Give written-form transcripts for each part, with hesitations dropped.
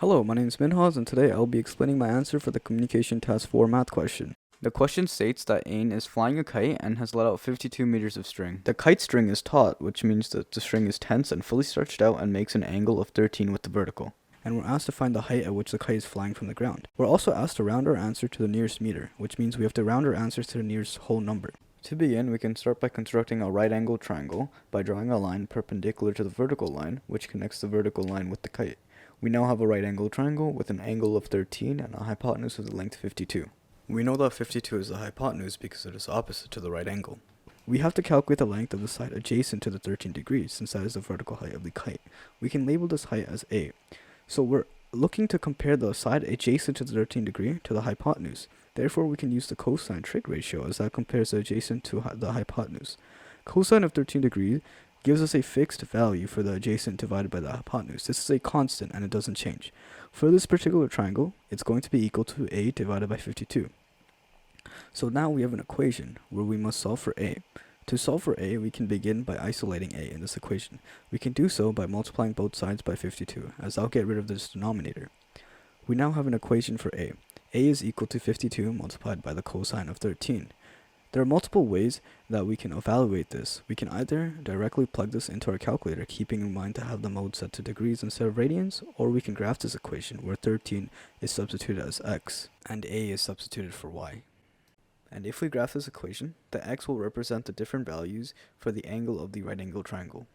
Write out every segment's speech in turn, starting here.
Hello, my name is Minhaz, and today I'll be explaining my answer for the Communication Task 4 math question. The question states that Ain is flying a kite and has let out 52 meters of string. The kite string is taut, which means that the string is tense and fully stretched out and makes an angle of 13 with the vertical. And we're asked to find the height at which the kite is flying from the ground. We're also asked to round our answer to the nearest meter, which means we have to round our answers to the nearest whole number. To begin, we can start by constructing a right-angled triangle by drawing a line perpendicular to the vertical line, which connects the vertical line with the kite. We now have a right-angled triangle with an angle of 13 and a hypotenuse of the length 52. We know that 52 is the hypotenuse because it is opposite to the right angle. We have to calculate the length of the side adjacent to the 13 degrees, since that is the vertical height of the kite. We can label this height as A. So we're looking to compare the side adjacent to the 13 degree to the hypotenuse. Therefore, we can use the cosine trig ratio, as that compares the adjacent to the hypotenuse. Cosine of 13 degrees gives us a fixed value for the adjacent divided by the hypotenuse. This is a constant and it doesn't change. For this particular triangle, it's going to be equal to A divided by 52. So now we have an equation where we must solve for A. To solve for A, we can begin by isolating A in this equation. We can do so by multiplying both sides by 52, as I'll get rid of this denominator. We now have an equation for A. A is equal to 52 multiplied by the cosine of 13. There are multiple ways that we can evaluate this. We can either directly plug this into our calculator, keeping in mind to have the mode set to degrees instead of radians, or we can graph this equation where 13 is substituted as x and A is substituted for y. And if we graph this equation, the x will represent the different values for the angle of the right-angled triangle.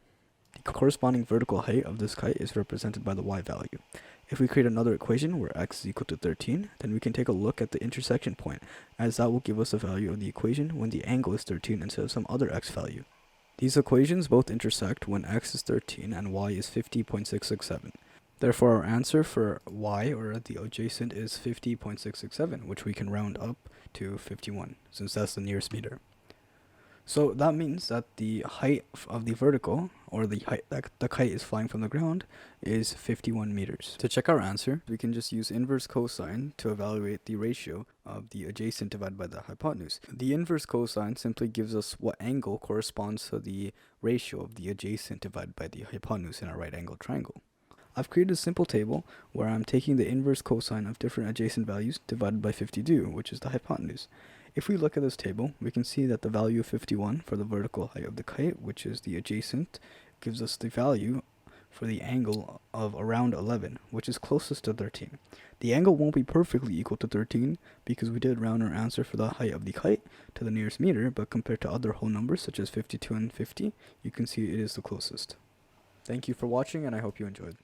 The corresponding vertical height of this kite is represented by the y value. If we create another equation where x is equal to 13, then we can take a look at the intersection point, as that will give us the value of the equation when the angle is 13 instead of some other x value. These equations both intersect when x is 13 and y is 50.667. Therefore, our answer for y, or the adjacent, is 50.667, which we can round up to 51, since that's the nearest meter. So that means that the height of the vertical, or the height that the kite is flying from the ground, is 51 meters. To check our answer, we can just use inverse cosine to evaluate the ratio of the adjacent divided by the hypotenuse. The inverse cosine simply gives us what angle corresponds to the ratio of the adjacent divided by the hypotenuse in our right-angled triangle. I've created a simple table where I'm taking the inverse cosine of different adjacent values divided by 52, which is the hypotenuse. If we look at this table, we can see that the value of 51 for the vertical height of the kite, which is the adjacent, gives us the value for the angle of around 11, which is closest to 13. The angle won't be perfectly equal to 13 because we did round our answer for the height of the kite to the nearest meter, but compared to other whole numbers such as 52 and 50, you can see it is the closest. Thank you for watching, and I hope you enjoyed.